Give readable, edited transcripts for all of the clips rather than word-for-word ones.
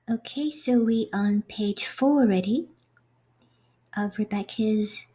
Okay, so we on page 4 already of Rebecca's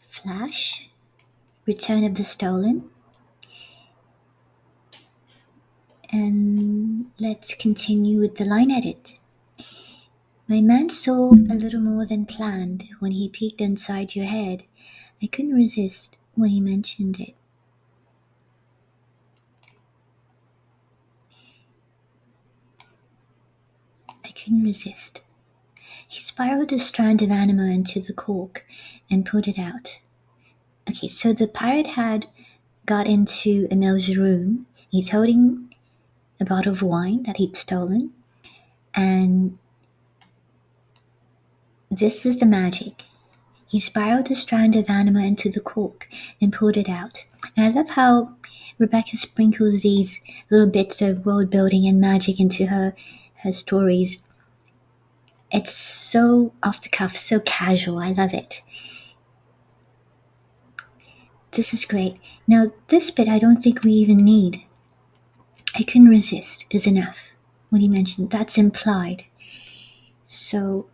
Flash, Return of the Stolen. And let's continue with the line edit. My man saw a little more than planned when he peeked inside your head. I couldn't resist when he mentioned it. I couldn't resist. He spiraled a strand of anima into the cork and pulled it out. Okay, so the pirate had got into Emil's room. He's holding a bottle of wine that he'd stolen, and this is the magic. He spiraled a strand of anima into the cork and pulled it out. And I love how Rebecca sprinkles these little bits of world building and magic into her stories. It's so off the cuff, so casual. I love it. This is great. Now, this bit I don't think we even need. I couldn't resist is enough when he mentioned that's implied. So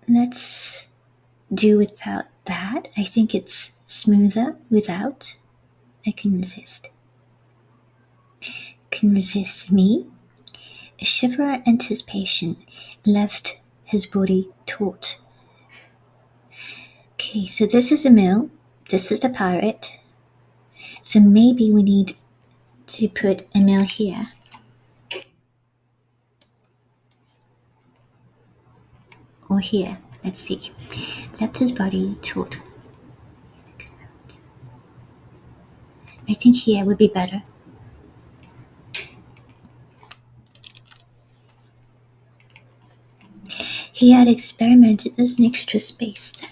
let's do without that. I think it's smoother without. I can resist. Can resist me? A shiver of anticipation left his body taut. Okay, so this is Emil. This is the pirate. So maybe we need to put Emil here. Or here. Let's see. Left his body taut. I think here would be better. He had experimented, there's an extra space there.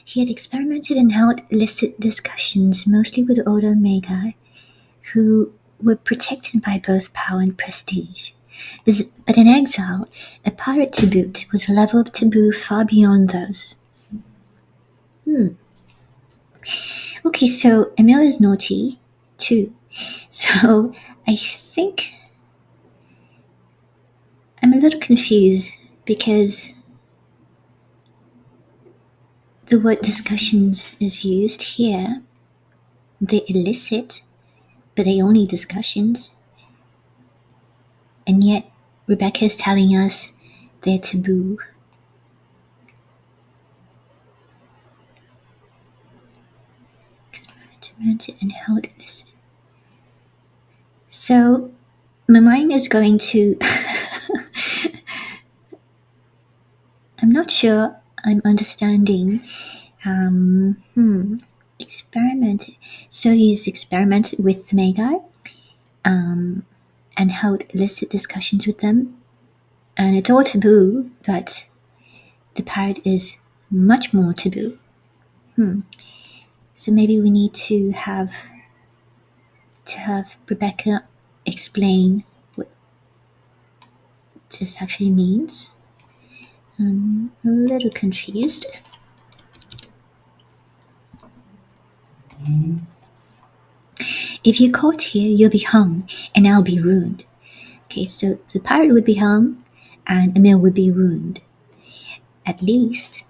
He had experimented and held illicit discussions, mostly with older Magi, who were protected by both power and prestige. But in exile, a pirate to boot was a level of taboo far beyond those. Okay, so Emil is naughty too. So I think I'm a little confused because the word discussions is used here. They're illicit, but they only discussions. And yet Rebecca is telling us they're taboo. Experimented and held illicit. So my mind is going to I'm not sure I'm understanding. Experimented. So he's experimented with the Magi and held illicit discussions with them. And it's all taboo, but the pirate is much more taboo. So maybe we need to have Rebecca explain what this actually means. I'm a little confused. If you're caught here, you'll be hung, and I'll be ruined. Okay, so the pirate would be hung, and Emil would be ruined. At least.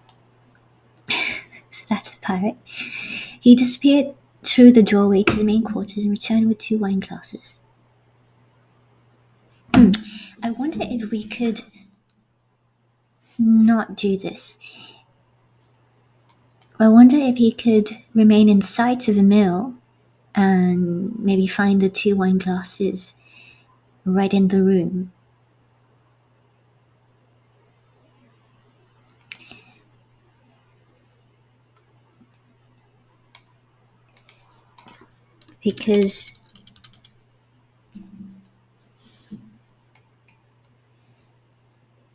So that's the pirate. He disappeared through the doorway to the main quarters and returned with 2 wine glasses. I wonder if we could not do this. I wonder if he could remain in sight of Emil and maybe find the 2 wine glasses right in the room. Because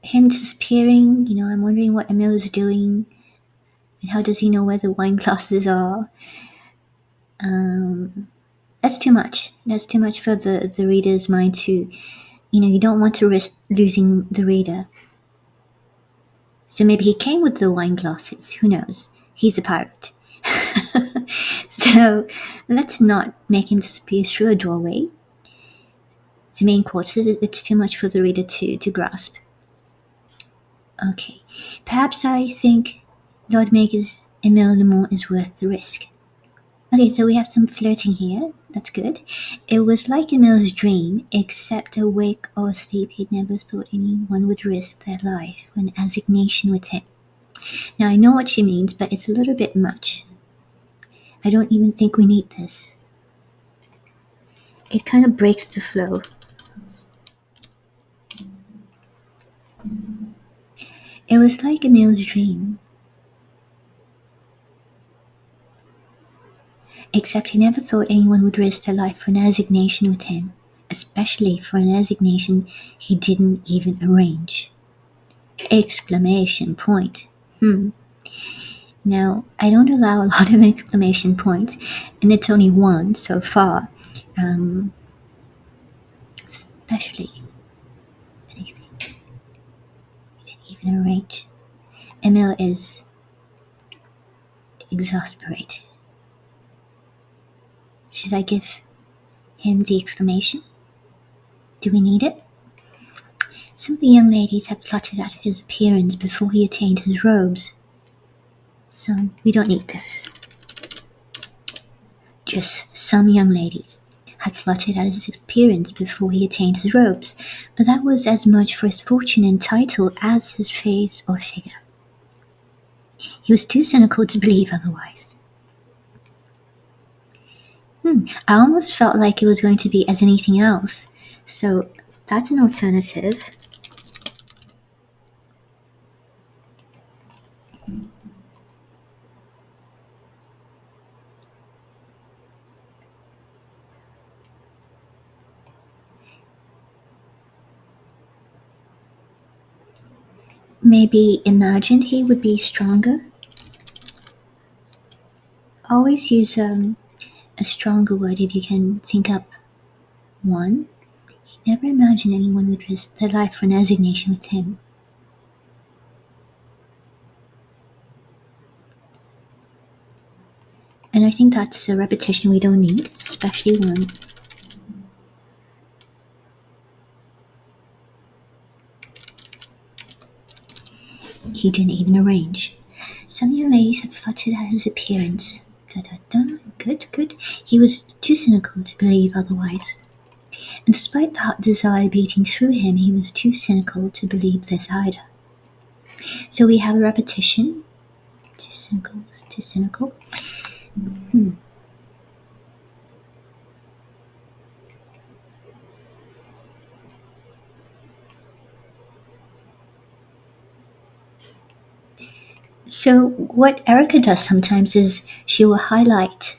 him disappearing, I'm wondering what Emil is doing and how does he know where the wine glasses are. That's too much. That's too much for the reader's mind to, you don't want to risk losing the reader. So maybe he came with the wine glasses. Who knows? He's a pirate. So let's not make him disappear through a doorway. The main quote says it's too much for the reader to grasp. Okay. Perhaps I think Lord Maker's Emile Lamont is worth the risk. Okay, so we have some flirting here. That's good. It was like Emile's dream, except awake or asleep, he'd never thought anyone would risk their life for an assignation with him. Now, I know what she means, but it's a little bit much. I don't even think we need this. It kind of breaks the flow. It was like Emile's dream, except he never thought anyone would risk their life for an assignation with him, especially for an assignation he didn't even arrange. Exclamation point. Now, I don't allow a lot of exclamation points, and it's only one so far. Especially anything he didn't even arrange. Emil is exasperated. Should I give him the exclamation? Do we need it? Some of the young ladies had fluttered at his appearance before he attained his robes. So we don't need this. Just some young ladies had fluttered at his appearance before he attained his robes, but that was as much for his fortune and title as his face or figure. He was too cynical to believe otherwise. I almost felt like it was going to be as anything else, so that's an alternative. Maybe imagined he would be stronger. Always use a stronger word if you can think up one. He never imagined anyone would risk their life for an assignation with him. And I think that's a repetition we don't need, especially when he didn't even arrange. Some young ladies had fluttered at his appearance. Good, good. He was too cynical to believe otherwise. And despite the hot desire beating through him, he was too cynical to believe this either. So we have a repetition. Too cynical, too cynical. So what Erica does sometimes is she will highlight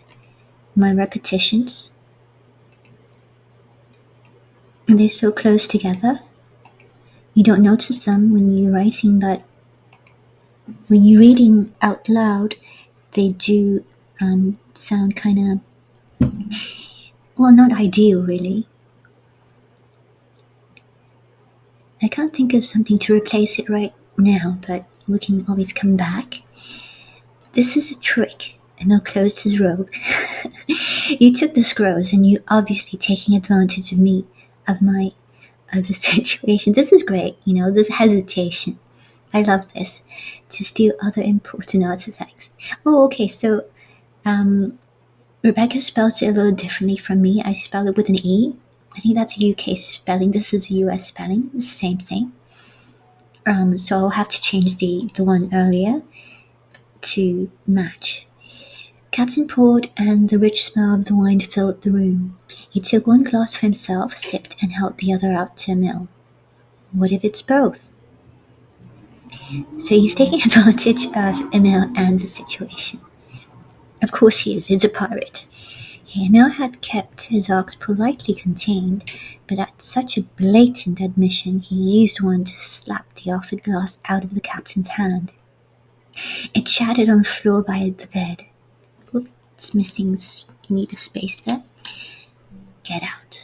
my repetitions, and they're so close together. You don't notice them when you're writing, but when you're reading out loud, they do sound kind of, well, not ideal really. I can't think of something to replace it right now, but we can always come back. This is a trick. Emil closed his robe. You took the scrolls, and you obviously taking advantage of me, of the situation. This is great, this hesitation. I love this. To steal other important artifacts. Oh, okay, so Rebecca spells it a little differently from me. I spell it with an E. I think that's UK spelling. This is US spelling. It's the same thing. So I'll have to change the one earlier to match. Captain poured, and the rich smell of the wine filled the room. He took one glass for himself, sipped, and held the other out to Emil. What if it's both? So he's taking advantage of Emil and the situation. Of course he is. He's a pirate. Emil had kept his ox politely contained, but at such a blatant admission, he used one to slap the offered glass out of the captain's hand. It shattered on the floor by the bed. Oops, it's missing. You need a space there. Get out.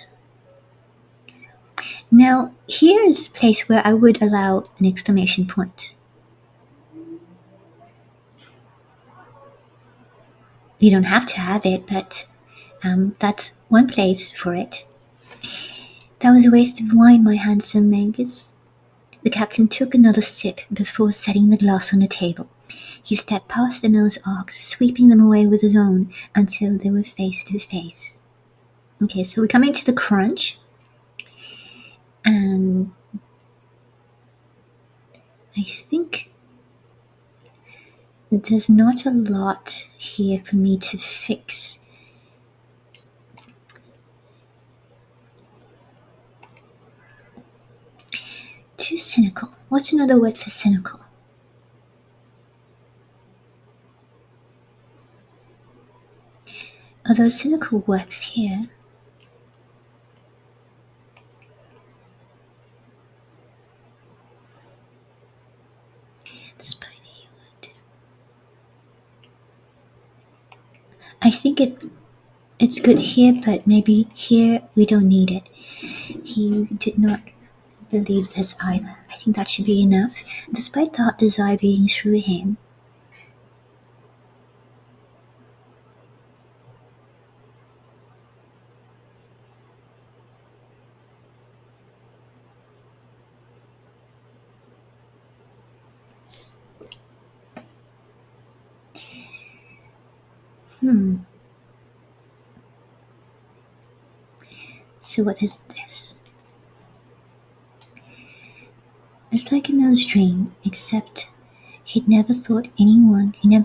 Now, here's a place where I would allow an exclamation point. You don't have to have it, but that's one place for it. That was a waste of wine, my handsome Magus. The captain took another sip before setting the glass on the table. He stepped past Emil's arcs, sweeping them away with his own until they were face to face. Okay, so we're coming to the crunch. And I think there's not a lot here for me to fix. Too cynical. What's another word for cynical? Although cynical works here. Despite he would. I think it's good here, but maybe here we don't need it. He did not believe this either. I think that should be enough. Despite the hot desire beating through him, so what is this? It's like Emil's dream, except he never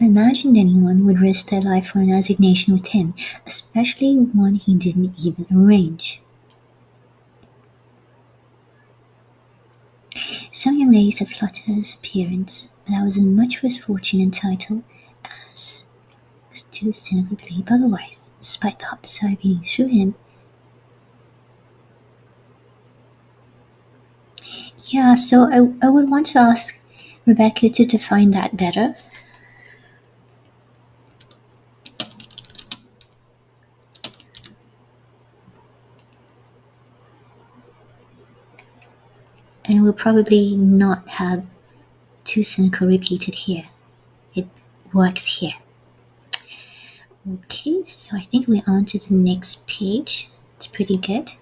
imagined anyone would risk their life for an assignation with him, especially one he didn't even arrange. Some young ladies have flattered his appearance, but I was in much worse fortune and title as was too cynical to believe otherwise, despite the hot desire beating through him. Yeah, so I would want to ask Rebecca to define that better. And we'll probably not have too cynical repeated here. It works here. Okay, so I think we're on to the next page. It's pretty good.